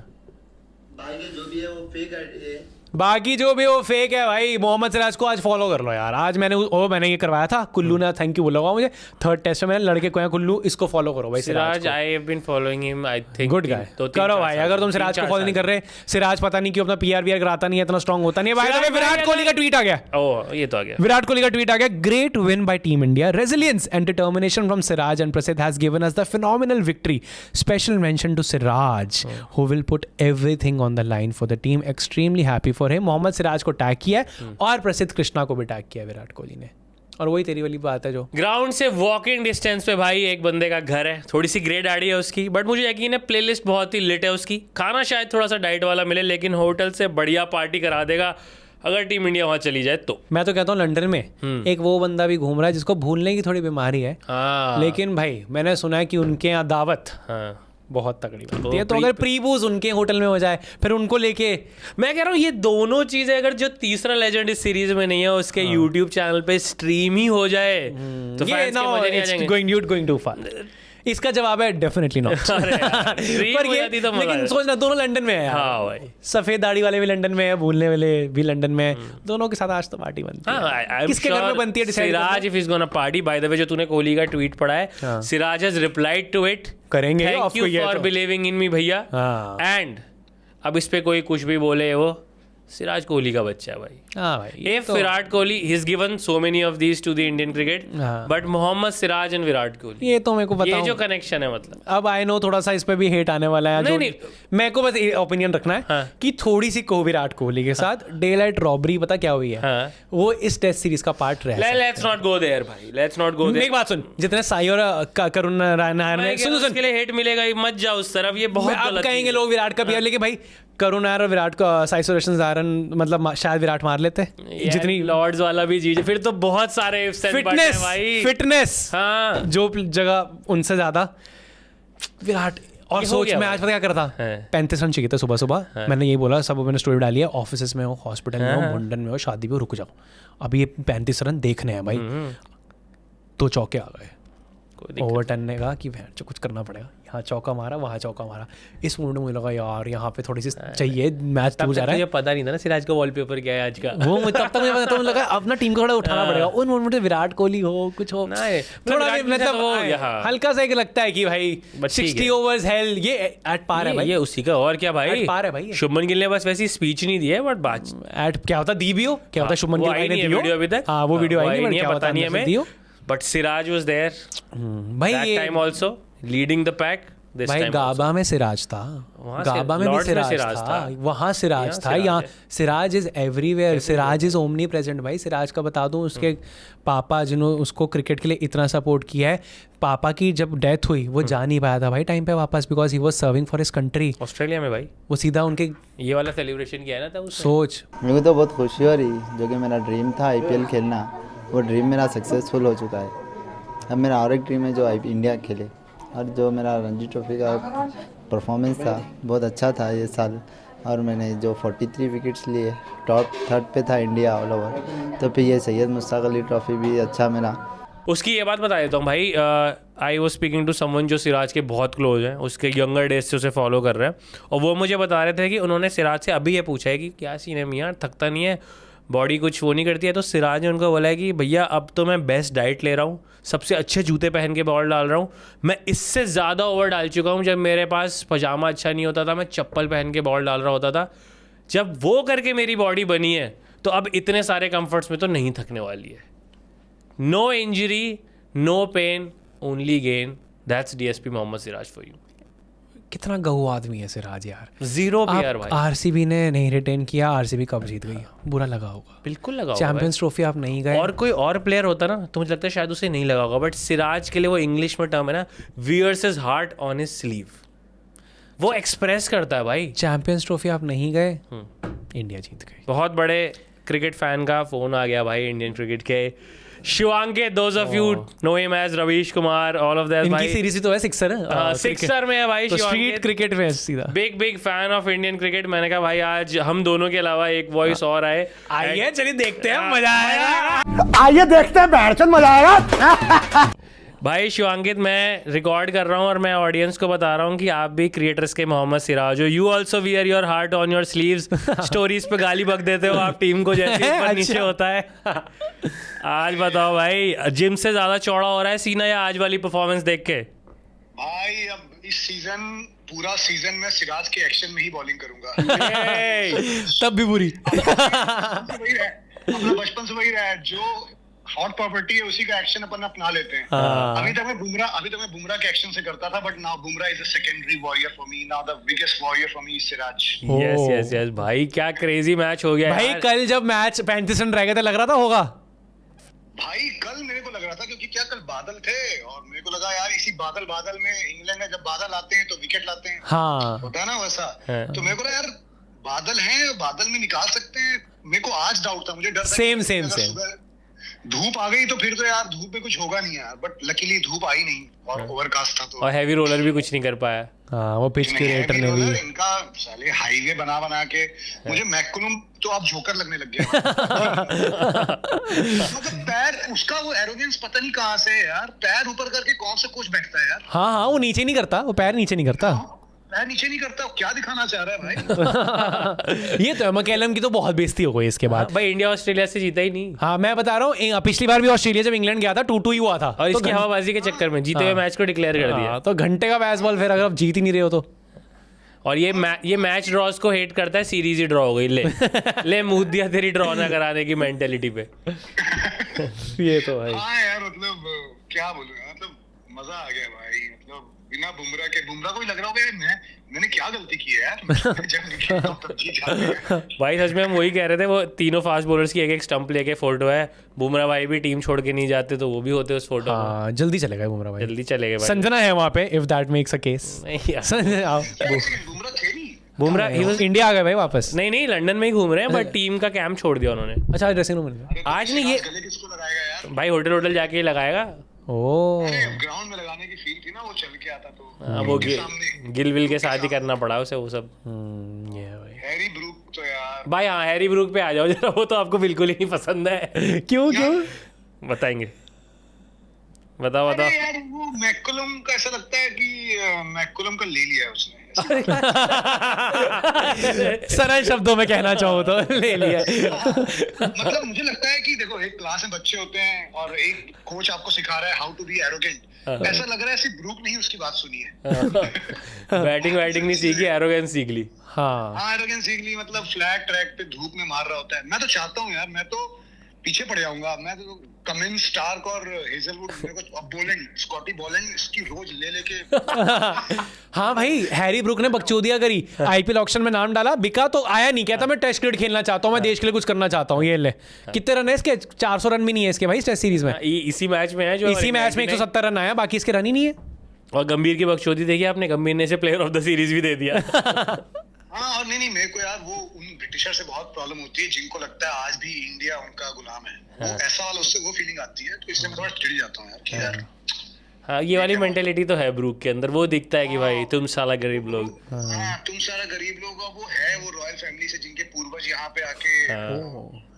भाई के जो भी है वो फेक है। बाकी जो भी वो फेक है भाई, मोहम्मद सिराज को आज फॉलो कर लो यार। आज मैंने ये करवाया था, कुल्लू ने थैंक यू बोला होगा मुझे, थर्ड टेस्ट में मैंने लड़के को है कुल्लू, इसको फॉलो करो भाई Siraj Siraj I have been following him, I think good guy, करो भाई। अगर तुम सिराज को फॉलो नहीं कर रहे, सिराज पता नहीं क्यों अपना पीआर कराता नहीं है, इतना स्ट्रांग होता नहीं है भाई। सिराज विराट भाई कोहली का ट्वीट आ गया, ओह ये तो आ गया। विराट कोहली का ट्वीट आ गया, great win by team India, resilience and determination from Siraj and Prasidh has given us the phenomenal victory, special mention to Siraj who will put everything on the line for the team, extremely happy for him. Mohammad Siraj को tag किया है और प्रसिद्ध कृष्णा को भी tag किया विराट कोहली ने, और वही तेरी वाली बात है जो ग्राउंड से वॉकिंग डिस्टेंस पे भाई एक बंदे का घर है, थोड़ी सी ग्रे दाढ़ी है उसकी, बट मुझे यकीन है प्लेलिस्ट बहुत ही लिट है उसकी। खाना शायद थोड़ा सा डाइट वाला मिले, लेकिन होटल से बढ़िया पार्टी करा देगा अगर टीम इंडिया वहां चली जाए तो। मैं तो कहता हूँ लंदन में एक वो बंदा भी घूम रहा है जिसको भूलने की थोड़ी बीमारी है, हाँ, लेकिन भाई मैंने सुना है कि उनके यहाँ दावत हाँ। बहुत तगड़ी बनती है, तो अगर प्री बूज उनके होटल में हो जाए, फिर उनको लेके मैं कह रहा हूँ ये दोनों चीजें, अगर जो तीसरा लेजेंड इस सीरीज में नहीं है उसके यूट्यूब चैनल पे स्ट्रीम ही हो जाए तो ये फैंस के मजे नहीं आ जाएंगे। गोइंग टू फार। इसका जवाब है डेफिनेटली नॉट। dream पर हो ये जाती तो मजा लेकिन आया। सोचना दोनों लंदन में है यार। हाँ भाई। सफेद दाढ़ी वाले भी लंदन में है, भूलने वाले भी लंदन में है, दोनों के साथ आज तो पार्टी बनती है। किसके घर में बनती है decide Siraj if is gonna party. By the way जो तूने कोहली का ट्वीट पढ़ा है, Siraj has replied to it, करेंगे थैंक आपको यू ये फॉर तो। बिलीविंग इन मी भैया। हाँ। एंड अब इस पे कोई कुछ भी बोले, वो सिराज कोहली का बच्चा है भाई। हाँ भाई, ये If तो- Virat Kohli, he's given so many of these to the Indian cricket, हाँ। but Mohammad Siraj and Virat Kohli, ये तो मेरे को ये बताओ, जो कनेक्शन है मतलब। अब आई नो थोड़ा सा इस पे भी हेट आने वाला है, नहीं, जो मेरे को बस ओपिनियन रखना है हाँ। कि थोड़ी सी विराट कोहली के साथ डे लाइट रॉबरी पता क्या हुई है, हाँ। वो इस टेस्ट सीरीज का पार्ट रह सकता है। Let's not go there भाई, let's not go there। एक बात सुन, जितने साई और करुण नायर ने मैं कह रहा हूं, उसके लिए हेट मिलेगा ही, मत जाओ उस तरफ, ये बहुत अब गलत कहेंगे चीज़ है। लोग विराट का भी, लेकिन भाई करुण नायर और विराट का साई सुदर्शन नारायण मतलब शायद विराट मार लेते यार, जितनी लॉर्ड्स वाला भी जीत, फिर तो बहुत सारे ifs and buts हैं भाई। फिटनेस हाँ, जो जगह उनसे ज्यादा विराट। और ये हो सोच गया मैं भाई। आज पता क्या कर रहा था, हाँ। 35 रन चाहिए था सुबह सुबह, मैंने ये बोला, सब मैंने स्टोरी डाली है, ऑफिस में हो, हॉस्पिटल में हो, मुंडन में हो, शादी में हो, रुक जाओ, अभी ये 35 रन देखने हैं भाई। 2 चौके आ गए, ओवरटन ने कहा कि भैया जो कुछ करना पड़ेगा, यहाँ चौका मारा, वहाँ चौका मारा, इस मूड में मुझे लगा यार यहाँ पे थोड़ी सी चाहिए, मैच तब दूर जा तक रहा है। मुझे पता नहीं था ना सिराज का वॉलपेपर क्या है आज का। वो तब तक मुझे पता, तो मुझे लगा अपना टीम को थोड़ा उठाना पड़ेगा, उन मोमेंट में विराट कोहली हो, कुछ हो, नहीं, थोड़ा विराट भी के साथ मतलब वो हो गया, हाँ। हल्का सा एक लगता है कि भाई बस ठीक 60 है। ओवर्स हेल, ये एट पार है भाई, ये उसी का, और क्या भाई, At par है भाई ये। शुभमन गिल ने बस वैसी स्पीच नहीं दी है, बट बात एट क्या होता दी भी हो, क्या होता शुभमन वो गिल आई भाई ने नहीं है दी हो, वीडियो अभी तक। हाँ वो वीडियो आई नहीं, नहीं है, क्या पता होता नहीं है अंदर से दी हो। हमें, बट सिराज वाज देयर भाई दैट ये time also leading the pack this भाई टाइम। गाबा में सिराज था, वहाँ से- गाबा में भी लॉर्ड्स में सिराज सिराज था, था। वहाँ सिराज यहाँ था, सिराज यहाँ है। Siraj is everywhere, Siraj is omni present भाई। सिराज का बता दूं, उसके पापा जिन्होंने उसको क्रिकेट के लिए इतना सपोर्ट किया है, पापा की जब डेथ हुई वो जा नहीं पाया था भाई टाइम पे वापस, because he was serving for his country. Australia में भाई वो सीधा उनके ये वाला सेलिब्रेशन किया है ना था उसने। सोच, मेरे को तो बहुत खुशी हो रही, जो कि मेरा ड्रीम था आईपीएल खेलना, वो ड्रीम मेरा सक्सेसफुल हो चुका है। अब मेरा और एक ड्रीम है जो इंडिया खेले, और जो मेरा रणजी ट्रॉफी का परफॉर्मेंस था बहुत अच्छा था ये साल, और मैंने जो 43 विकेट्स लिए टॉप 3rd पे था इंडिया ऑल ओवर। तो फिर ये सैयद मुश्ताक अली ट्रॉफी भी अच्छा मेरा। उसकी ये बात बता देता हूँ भाई, I was speaking to someone जो सिराज के बहुत क्लोज हैं, उसके यंगर डेज से उसे फॉलो कर रहे हैं, और वो मुझे बता रहे थे कि उन्होंने सिराज से अभी ये पूछा है कि क्या सीन है मियाँ, थकता नहीं है, बॉडी कुछ वो नहीं करती है? तो सिराज ने उनको बोला है कि भैया अब तो मैं बेस्ट डाइट ले रहा हूँ, सबसे अच्छे जूते पहन के बॉल डाल रहा हूँ, मैं इससे ज़्यादा ओवर डाल चुका हूँ। जब मेरे पास पजामा अच्छा नहीं होता था, मैं चप्पल पहन के बॉल डाल रहा होता था, जब वो करके मेरी बॉडी बनी है तो अब इतने सारे कंफर्ट्स में तो नहीं थकने वाली है। No injury, no pain, only gain, that's DSP Mohammed Siraj for you. कितना गहू आदमी है सिराज यार। 0 प्लेयर भाई। आरसीबी ने नहीं रिटेन किया, आरसीबी कब जीत गई, बुरा लगा होगा। बिल्कुल लगा होगा चैंपियंस ट्रॉफी आप नहीं गए। और कोई और प्लेयर होता ना तो मुझे लगता है शायद उसे नहीं लगा होगा, बट सिराज के लिए वो इंग्लिश में टर्म है ना, wears his heart on his sleeve, वो एक्सप्रेस करता है भाई। चैंपियंस ट्रॉफी आप नहीं गए, इंडिया जीत गई। बहुत बड़े क्रिकेट फैन का फोन आ गया भाई इंडियन क्रिकेट के। Shivankit, those of you know him as Ravish Kumar, all of that इनकी सीरीज तो है सिक्सर है, सिक्सर में है भाई। तो स्ट्रीट क्रिकेट में सीधा big fan of Indian cricket. मैंने कहा भाई आज हम दोनों के अलावा एक वॉइस और आए, आइए चलिए देखते हैं, मजा आएगा। आइए देखते हैं, बैठचंद मजा आएगा। भाई शिवांकित, मैं रिकॉर्ड कर रहा हूँ और मैं ऑडियंस को बता रहा हूँ कि आप भी क्रिएटर्स के मोहम्मद सिराज हो। You also wear your heart on your sleeves. Stories पे गाली बक देते हो आप टीम को जैसे ऊपर नीचे होता है। आज बताओ भाई, जिम से ज्यादा चौड़ा हो रहा है सीना या आज वाली परफॉर्मेंस देख के? भाई अब इस सीजन, पूरा सीजन में सिराज के एक्शन में ही बॉलिंग करूंगा। तब भी बुरी। अपना बचपन से वही रहा है, जो हॉट प्रॉपर्टी है उसी का एक्शन अपन अपना लेते हैं। अभी तक मैं बुमराह के एक्शन से करता था, but now Bumrah is a secondary warrior for me, now the biggest warrior for me is Siraj. Yes भाई, क्या क्रेजी मैच हो गया भाई यार। कल जब मैच 35 रन रह गए थे, लग रहा था होगा भाई कल मेरे को लग रहा था, क्योंकि क्या कल बादल थे और मेरे को लगा यार इसी बादल में, इंग्लैंड में जब बादल आते हैं तो विकेट लाते हैं, हाँ होता है ना वैसा। तो मेरे को लगा यार बादल हैं, बादल में निकाल सकते हैं। मेरे को आज डाउट था, मुझे डर था सेम धूप आ गई तो फिर तो यार धूप में कुछ होगा नहीं यार, बट लकीली धूप आई नहीं और ओवरकास्ट था तो। और हैवी रोलर भी कुछ नहीं कर पाया। हाँ, वो पिच क्रिएटर ने भी इनका साले हाईवे बना के मुझे मैकुलम तो अब जोकर लगने लग गया। मतलब पैर उसका वो एरोगेंस पता नहीं कहाँ से है यार, पैर ऊपर करके कौन सा कोच बैठता है यार। हाँ वो नीचे नहीं करता, वो पैर नीचे नहीं करता। पैर नीचे नहीं करता, क्या दिखाना चाह रहा है भाई। ये तो मैकलम की तो बहुत बेइज्जती हो गई इसके बाद। भाई इंडिया ऑस्ट्रेलिया से जीता ही नहीं। हाँ मैं बता रहा हूँ, पिछली बार भी ऑस्ट्रेलिया जब इंग्लैंड गया था 2-2 ही हुआ था, और इसकी हवाबाजी के चक्कर में जीते हुए मैच को डिक्लेयर कर दिया। तो घंटे का बेसबॉल, फिर अगर आप जीत ही नहीं रहे हो तो। और ये मैच ड्रॉज को हेट करता है, सीरीज ही ड्रॉ हो गई, ले मुंह दिया तेरी ड्रॉ ना कराने की मेंटेलिटी पे। ये तो भाई हाँ यार, मतलब क्या बोलूं, मतलब मजा आ गया भाई। मतलब बिना बुमराह को ही लग रहा होगा मैंने क्या गलती की है यार। भाई सच में हम वही कह रहे थे, वो तीनों फास्ट बॉलर्स की एक स्टंप लेके फोटो है। बुमराह भाई भी टीम छोड़ के नहीं जाते तो वो भी होते उस फोटो में। जल्दी चले गए बुमराह भाई, जल्दी चले गए भाई। संजना है वहाँ पे, if that makes a case. Bumrah he was India आ गए भाई वापस। नहीं लंदन में ही घूम रहे हैं, बट टीम का कैंप छोड़ दिया उन्होंने। अच्छा, ड्रेसिंग रूम में आज नहीं, ये किसको लगाएगा यार भाई होटल जाके ही लगाएगा। ग्राउंड में लगाने की फील थी ना, वो चल के आता तो वो गिल के साथ ही करना पड़ा उसे वो सब। हैरी ब्रूक तो यार भाई, हाँ हैरी ब्रूक पे आ जाओ जरा, वो तो आपको बिल्कुल ही नहीं पसंद है। क्यों बताएंगे, बताओ यार वो मैकुलम का ऐसा लगता है कि मैकुलम का ले लिया है उसने। सरल शब्दों में कहना चाहो तो ले लिया। मतलब मुझे लगता है कि देखो, एक क्लास में बच्चे होते हैं और एक कोच आपको सिखा रहा है हाउ टू बी एरोगेंट। ऐसा लग रहा है सिर्फ ब्रूक नहीं उसकी बात सुनी है। बैटिंग नहीं सीखी, एरोगेंस सीख ली। हाँ एरोगेंस सीख ली, मतलब फ्लैट ट्रैक पे धूप में मार रहा होता है। मैं तो चाहता हूँ यार, मैं तो पीछे पड़ जाऊंगा। मैं तो कमिंस, स्टार्क और हेजलवुड, मेरे को बोलिंग, स्कॉटी बोलिंग इसकी रोज ले लेके। हाँ भाई, हैरी ब्रूक ने बकचोदिया करी, आईपीएल ऑक्शन में नाम डाला, बिका तो आया नहीं, कहता मैं टेस्ट क्रिकेट खेलना चाहता हूँ, मैं देश के लिए कुछ करना चाहता हूँ। ये ले, कितने रन है इसके? 400 रन भी नहीं है इसके भाई टेस्ट सीरीज में। इसी मैच में है जो, इसी मैच में 170 रन आया, बाकी इसके रन ही नहीं है। और गंभीर की बकचोदी देखी आपने, गंभीर ने इसे प्लेयर ऑफ द सीरीज भी दे दिया। हाँ, और नहीं मेरे को यार वो उन ब्रिटिशर से बहुत प्रॉब्लम होती है जिनको लगता है आज भी इंडिया उनका गुलाम है। वो ऐसा वाला, उससे वो फीलिंग आती है, तो इसलिए मैं थोड़ा चिढ़ जाता हूँ यार कि यार हाँ ये वाली मेंटेलिटी तो है ब्रूक के अंदर, वो दिखता है कि भाई तुम साला गरीब लोग। हाँ तुम सारा गरीब लोग हो, वो है वो रॉयल फैमिली से जिनके पूर्वज यहाँ पे आके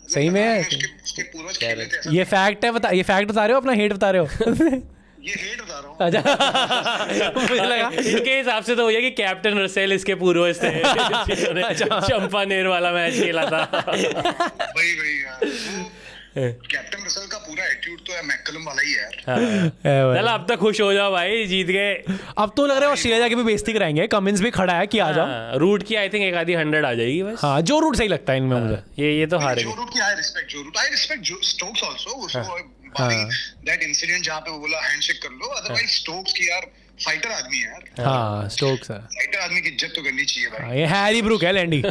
सही में है। उसके पूर्वज खेले थे ऐसा। ये फैक्ट है, ये फैक्ट बता रहे हो अपना हेट बता रहे हो? ये हेट बता रहा हूँ। अच्छा मुझे लगा इनके हिसाब से तो हो गया कि कैप्टन रसेल इसके पूर्वज थे जिन्होंने चंपानेर वाला मैच खेला था। वही यार, कैप्टन रसल का पूरा एटीट्यूड तो मैकलम वाला ही है यार। चल अब तक खुश हो जाओ भाई, जीत गए। अब तो लग रहा है ऑस्ट्रेलिया जाके भी बेइज्जती कराएंगे। कमिंस भी खड़ा है कि आ जाओ। रूट की आई थिंक एक आधी 100 आ जाएगी बस। हाँ जो रूट सही लगता है इनमें मुझे। ये तो हारे जो रूट की आई रिस्पेक्ट स्टोक्स आल्सो, उसको दैट इंसिडेंट जहाँ पे वो बोला हैंडशेक कर लो, अदरवाइज स्टोक्स की यार फाइटर आदमी है यार। हाँ स्टोक्स है, फाइटर आदमी की इज्जत तो करनी चाहिए भाई। ये हैरी ब्रूक है लैंडी।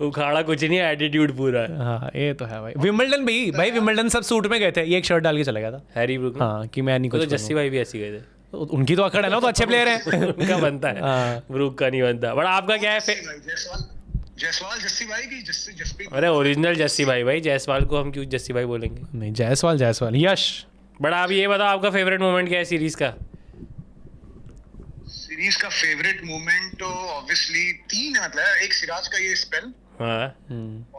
उखाड़ा कुछ नहीं है, एटीट्यूड पूरा है। हाँ ये तो है भाई। विंबलडन भी भाई, विंबलडन सब सूट में गए थे, ये एक शर्ट डाल के चला गया था हैरी ब्रूक। हाँ कि मैं नहीं तो कुछ जस्सी भाई भी ऐसी गए थे। उनकी तो अकड़ है ना, वो तो अच्छे प्लेयर हैं। उनका बनता है, ब्रूक का नहीं बनता। बट आपका क्या है? जायसवाल जस्सी भाई की जस्सी अरे ओरिजिनल जस्सी भाई जायसवाल को हम क्यों जस्सी भाई बोलेंगे? नहीं जायसवाल यश। बट आप ये बताओ आपका फेवरेट मोमेंट क्या है सीरीज का? सीरीज का फेवरेट मोमेंट तो ऑब्वियसली 3 है, मतलब एक सिराज का ये स्पेल, हाँ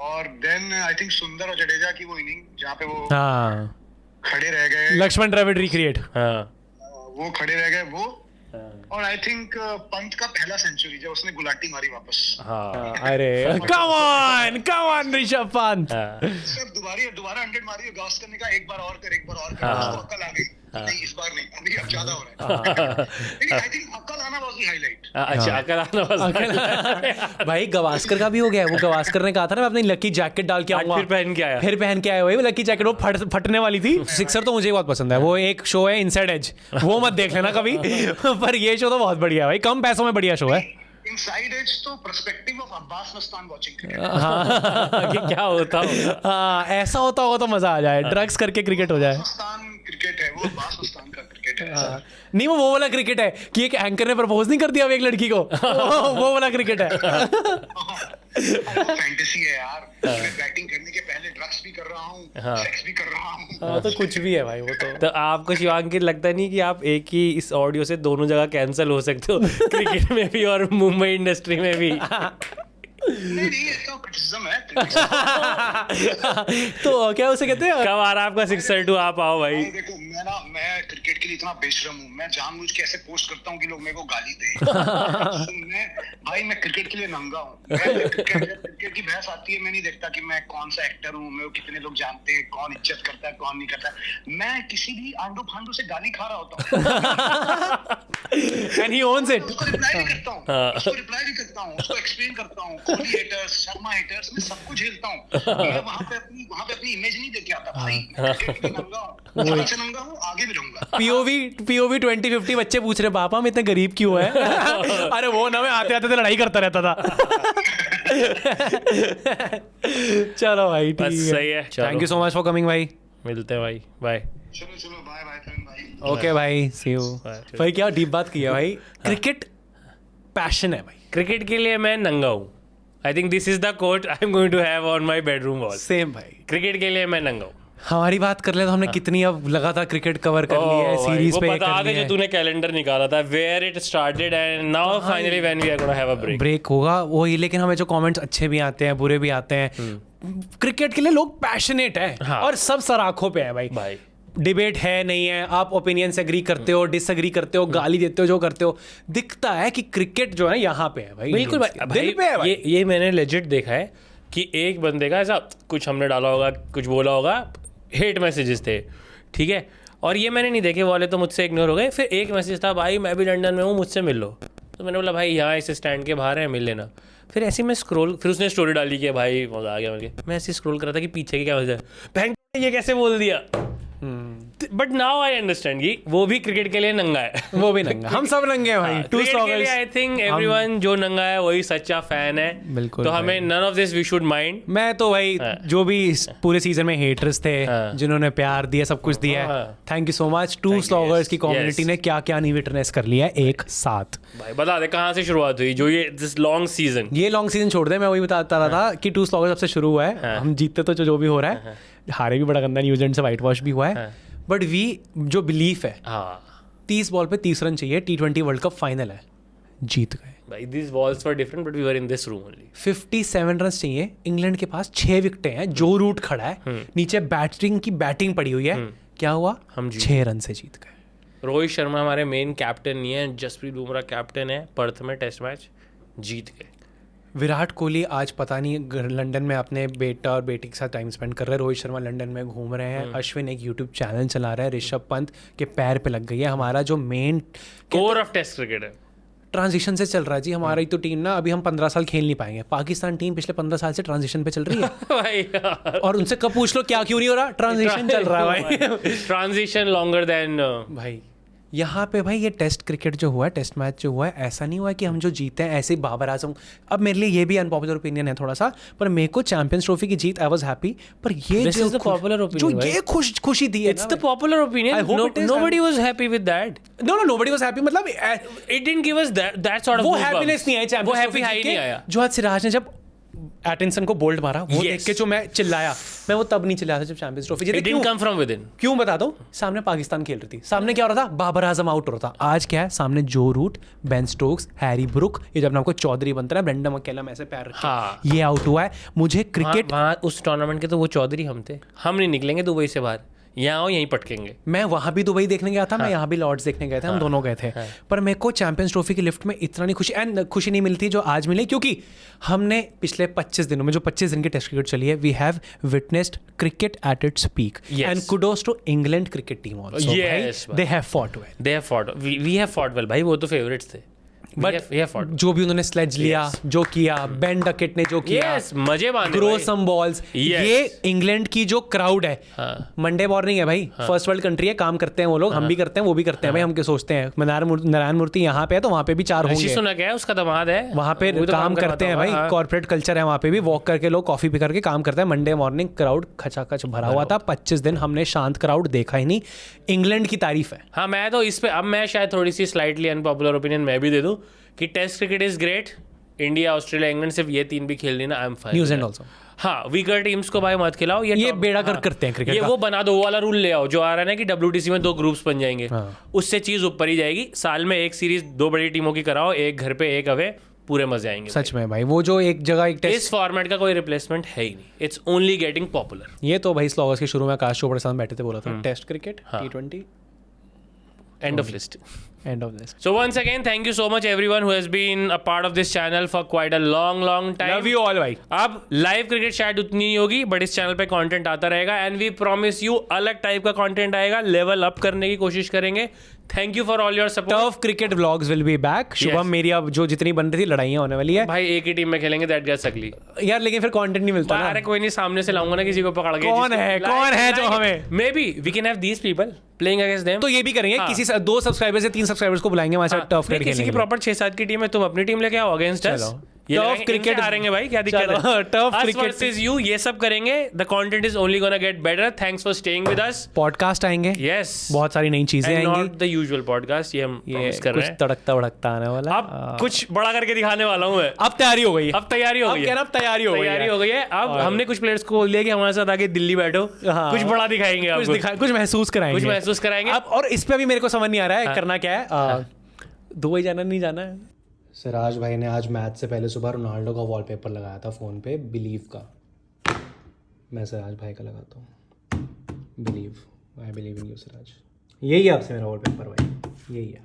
और देन आई थिंक सुंदर और जडेजा की वो इनिंग जहाँ पे वो हाँ खड़े रह गए, लक्ष्मण द्रविड़ रिक्रिएट। हाँ वो खड़े रह गए वो, और आई थिंक पंत का पहला सेंचुरी जब उसने गुलाटी मारी वापस। हाँ अरे come on Rishabh Pant. Sir दोबारा 100 मारी, गावस्कर ने कहा एक बार और कर उसको अक्ल आ गई। नहीं इस बार नहीं, अभी अब ज्यादा हो रहा है। लेकिन आई थिंक अक्ल आना वाज द हाईलाइट। अच्छा अकल आना बस। भाई गवास्कर का भी हो गया है। वो गवास्कर ने कहा था ना मैं अपनी लकी जैकेट डाल के आऊंगा, फिर पहन के आया। फिर पहन के आया वही लकी जैकेट। वो फटने वाली थी। सिक्सर तो मुझे बहुत पसंद है। वो एक शो है इनसाइड एज, वो मत देख लेना कभी। पर ये शो तो बहुत बढ़िया है भाई, कम पैसों में बढ़िया शो है। इनसाइड एज तो perspective of Abbas Mastan watching cricket. कि क्या होता हो। हाँ ऐसा होता होगा तो मजा आ जाए, ड्रग्स करके क्रिकेट हो जाए। मस्तान क्रिकेट है वो, अब्बास मस्तान का क्रिकेट है। नहीं वो वाला क्रिकेट है कि एक एंकर ने प्रपोज नहीं कर दिया एक लड़की को। वो वाला क्रिकेट है। फैंटेसी है यार, मैं बैटिंग करने के पहले ड्रग्स भी कर रहा हूँ, सेक्स भी कर रहा हूँ। हाँ तो कुछ भी है भाई वो तो आपको शिवांकित लगता नहीं कि आप एक ही इस ऑडियो से दोनों जगह कैंसिल हो सकते हो, क्रिकेट में भी और मुंबई इंडस्ट्री में भी? नहीं ये तो क्रिटिसिज्म है। तो क्या उसे कहते हैं? कब आ रहा है आपका 6-2? आप आओ भाई। देखो मैं क्रिकेट के लिए इतना बेशरम हूँ, मैं जानबूझ के ऐसे पोस्ट करता हूँ कि लोग मेरे को गाली दें। मैं क्रिकेट के लिए नंगा हूँ। क्रिकेट की बहस आती है, मैं नहीं देखता कि मैं कौन सा एक्टर हूँ, मेरे को कितने लोग जानते हैं, कौन इज्जत करता है कौन नहीं करता। मैं किसी भी आंडू फांडू से गाली खा रहा होता हूँ And he owns it. उसको रिप्लाई भी करता हूँ, उसको एक्सप्लेन करता हूँ। कोहली हेटर्स, शर्मा हेटर्स, मैं सब कुछ झेलता हूँ। मैं वहाँ पे अपनी इमेज नहीं देके आता भाई। मैं क्रिकेट के लिए नंगा हूँ, से नंगा हूँ, आगे भी रहूंगा। POV 2050 बच्चे पूछ रहे पापा हम इतने गरीब क्यों हैं? अरे वो ना मैं आते आते तो लड़ाई करता रहता था। चलो भाई ठीक है, सही है। Thank you so much for coming भाई। मिलते हैं भाई, बाय। चलो बाय भाई। ओके भाई, सी यू भाई। क्या डीप बात की है भाई। क्रिकेट पैशन है भाई, क्रिकेट के लिए मैं नंगा हूँ। I think this is the quote I am going to have on my bedroom wall. Same भाई, क्रिकेट के लिए मैं नंगा हूँ। हमारी बात कर ले तो हमने कितनी अब लगातार क्रिकेट कवर कर ली है, सीरीज पे बता दे जो तूने कैलेंडर निकाला था, where it started and now finally when we are gonna have a break होगा वही। लेकिन हमें जो कमेंट्स अच्छे भी आते हैं बुरे भी आते हैं, क्रिकेट के लिए लोग पैशनेट है। हाँ। और सब सराखों पे है भाई। डिबेट है नहीं है, आप ओपिनियन से एग्री करते हो, डिसएग्री करते हो, गाली देते हो, जो करते हो, दिखता है कि क्रिकेट जो है यहाँ पे है भाई। बिल्कुल भाई, दिल पे है भाई। ये मैंने लेजिट देखा है कि एक बंदे का ऐसा कुछ हमने डाला होगा, कुछ बोला होगा, हेट मैसेजेस थे, ठीक है, और ये मैंने नहीं देखे, वाले तो मुझसे इग्नोर हो गए। फिर एक मैसेज था, भाई मैं भी लंदन में हूँ, मुझझसे मिल लो। तो मैंने बोला भाई यहाँ इस स्टैंड के बाहर है, मिल लेना। फिर ऐसे मैं स्क्रॉल, फिर उसने स्टोरी डाली कि भाई मजा आ गया। मैं ऐसे स्क्रॉल कर रहा था कि पीछे की क्या वजह है, ये कैसे बोल दिया। बट नाउ आई अंडरस्टैंड कि वो भी क्रिकेट के लिए नंगा है। वो भी नंगा, हम सब नंगे हैं भाई। टू स्लॉगर्स, आई थिंक एवरीवन जो नंगा है वही सच्चा फैन है। बिल्कुल। तो हमें none of this we should mind. मैं तो भाई जो भी इस पूरे सीजन में हेटर्स थे, जिन्होंने प्यार दिया, सब कुछ दिया, thank you so much. To sloggers की कम्युनिटी ने क्या क्या नहीं विटनेस कर लिया है एक साथ। भाई बता दे कहाँ से शुरुआत हुई जो ये दिस लॉन्ग सीजन। ये लॉन्ग सीजन छोड़ दे, मैं वही बताता रहा था कि टू स्लॉगर्स सबसे शुरू हुआ है। हम जीतते तो जो भी हो रहा है, हारे भी बड़ा गंदा न्यूजीलैंड से वाइट वॉश भी हुआ है। बट वी जो बिलीफ है, हाँ 30 बॉल पे 30 रन चाहिए, T20 वर्ल्ड कप फाइनल है, जीत गए भाई, these balls were different but we were in this room only. 57 run चाहिए, इंग्लैंड के पास 6 विकेटें हैं, जो रूट खड़ा है, नीचे बैटिंग की बैटिंग पड़ी हुई है, क्या हुआ, हम जीत 6 रन से जीत गए। रोहित शर्मा हमारे मेन कैप्टन नहीं है, जसप्रीत बुमराह कैप्टन है, पर्थ में टेस्ट मैच जीत गए। विराट कोहली आज पता नहीं लंदन में अपने बेटा और बेटी के साथ टाइम स्पेंड कर रहे हैं, रोहित शर्मा लंदन में घूम रहे हैं, अश्विन एक यूट्यूब चैनल चला रहा है, ऋषभ पंत के पैर पे लग गई है हमारा जो main core of test cricket है। ट्रांजिशन से चल रहा है जी हमारी तो टीम ना, अभी हम 15 साल खेल नहीं पाएंगे, पाकिस्तान टीम पिछले 15 साल से ट्रांजिशन पे चल रही है भाई यार, और उनसे कब पूछ लो क्या क्यों नहीं हो रहा, ट्रांजिशन चल रहा है भाई ट्रांजिशन लॉन्गर देन भाई यहाँ पे भाई ये टेस्ट क्रिकेट जो हुआ है, टेस्ट मैच जो हुआ है, ऐसा नहीं हुआ है कि हम जो जीते हैं ऐसे ही बाबर आजम। अब मेरे लिए ये भी अनपॉपुलर ओपिनियन है थोड़ा सा, पर मेरे को चैंपियंस ट्रॉफी की जीत आई वाज हैप्पी, पर ये This is the popular जो opinion, ये खुशी दी है, it's the popular opinion. I hope it is. Nobody was happy with that. No nobody was happy, मतलब It didn't give us that sort of वो goosebumps. Happiness नहीं आई वो champions happy high नहीं आया। जो आज सिराज ने जब एटिंसन को बोल्ड मारा, वो Yes. देख के जो मैं चिल्लाया, मैं वो तब नहीं चिल्लाया था जब चैंपियंस ट्रॉफी जीती। It didn't come from within. क्यों बता दो, सामने पाकिस्तान खेल रही थी, सामने क्या हो रहा था, बाबर आजम आउट हो रहा था, आज क्या है, सामने जो Root, Ben Stokes, Harry Brook, ये जब नाम को चौधरी बनता है, ब्रेंडन मैकलम ऐसे पैर रखे, हाँ। ये आउट हुआ है। मुझे क्रिकेट वहाँ उस टूर्नामेंट के तो वो चौधरी हम थे, हम नहीं निकलेंगे दुबई से बाहर, यहाँ आओ यहीं पटकेंगे। मैं वहां भी दुबई देखने गया था, मैं यहाँ भी लॉर्ड्स देखने गए थे, हम दोनों गए थे, पर मेरे को चैंपियंस ट्रॉफी की लिफ्ट में इतना नहीं खुशी नहीं मिलती जो आज मिली, क्योंकि हमने पिछले 25 दिनों में जो 25 दिन की टेस्ट क्रिकेट चली है, we have witnessed cricket at its peak and kudos to England cricket team also, Yes, they have fought well, They have fought. We have fought well भाई, वो तो फेवरेट्स थे। We have fought. जो भी उन्होंने sledge लिया, जो किया, बेन डकेट ने जो किया, Yes, मजे बांधे ग्रो भाई। सम बॉल्स, Yes. ये इंग्लैंड की जो क्राउड है, मंडे मॉर्निंग है भाई, फर्स्ट वर्ल्ड कंट्री है, काम करते हैं वो लोग, हम भी करते हैं, वो भी करते हैं भाई, हम क्या सोचते हैं, नारायण मूर्ति यहाँ पे है तो वहाँ पे भी 4 ऋषि होंगे, सुनक है उसका दामाद है, वहाँ पे वो तो काम करते करवाता हैं भाई, होगा, हाँ। कॉर्पोरेट कल्चर है वहाँ पे भी, वॉक करके लोग कॉफी पी करके काम करते हैं, मंडे मॉर्निंग क्राउड खचाखच भरा हुआ था, 25 दिन हमने शांत क्राउड देखा ही नहीं, इंग्लैंड की तारीफ है। हाँ, मैं तो इस पे अब मैं शायद थोड़ी सी स्लाइटली अनपॉपुलर ओपिनियन मैं भी दे दूं कि test cricket is great, India Australia England सिर्फ ये 3 भी खेल लेना, I am fine. New Zealand also, हाँ, वीकर टीम्स को भाई मत खिलाओ, ये top- बेड़ा गर्क हाँ, करते हैं क्रिकेट ये का। वो बना दो, वो वाला रूल ले आओ जो आ रहा है ना कि WTC में 2 ग्रुप्स बन जाएंगे, उससे चीज ऊपर ही जाएगी, साल में एक सीरीज 2 बड़ी टीमों की कराओ, एक घर पे एक अवे, पूरे मजे आएंगे। सच में भाई, वो जो एक जगह एक टेस्ट, इस फॉर्मेट का कोई रिप्लेसमेंट है ही नहीं, इट्स ओनली गेटिंग पॉपुलर। ये तो भाई स्लॉगर्स के शुरू में आकाश चोपड़ा साथ बैठे थे, बोला था test cricket T20 end of list. End of this. So once again, thank you so much everyone who has been a part of this channel for quite a long time. Love you all भाई। अब live cricket शायद उतनी नहीं होगी, but इस channel पे content आता रहेगा एंड वी प्रॉमिस यू अलग टाइप का कंटेंट आएगा, लेवल अप करने की कोशिश करेंगे। Thank you for all your support. Tough cricket vlogs will be back. Shubham, मेरी अब जो जितनी बन रही थी लड़ाइयाँ होने वाली है भाई, एक ही टीम में खेलेंगे, दैट गेट्स अगली यार, लेकिन फिर कंटेंट नहीं मिलता ना। अरे कोई नहीं, सामने से लाऊंगा ना किसी को पकड़ के। कौन है जो हमें, maybe we can have these people playing against them. तो ये भी करेंगे, हाँ। किसी 2 सब्सक्राइबर्स या 3 सब्सक्राइबर्स को बुलाएंगे हमारे साथ टफ क्रिकेट किसी की प्रॉपर 6-7 की टीम है, तुम अपनी टीम लेके आओ अगेंस्ट अस। टफ क्रिकेट हारेंगे भाई, क्या दिक्कत चलो, है? Tough Us cricket versus you, ये सब करेंगे। The content is only gonna get better. Thanks for staying with us. Podcast आएंगे, यस, बहुत सारी नई चीजें आएंगी, नॉट द यूजुअल पॉडकास्ट, ये हम ये प्रॉमिस कर कुछ रहे हैं। तड़कता भड़कता आने वाला है। अब कुछ बड़ा करके दिखाने वाला हूँ मैं। अब तैयारी हो गई है, अब तैयारी हो गई है। अब तैयारी हो गई है। अब हमने कुछ प्लेयर्स को बोल दिया कि हमारे साथ आके दिल्ली बैठो, हाँ। कुछ बड़ा दिखाएंगे आपको, कुछ महसूस कराएंगे, कुछ महसूस कराएंगे। अब और इस पे अभी मेरे को समझ नहीं आ रहा है करना क्या है। दुबई जाना नहीं जाना है। सिराज भाई ने आज मैच से पहले सुबह रोनाल्डो का वॉलपेपर लगाया था फ़ोन पे, बिलीव का। मैं सिराज भाई का लगाता हूँ, believe, I believe in you Siraj. यही है आपसे मेरा वॉलपेपर भाई, यही है।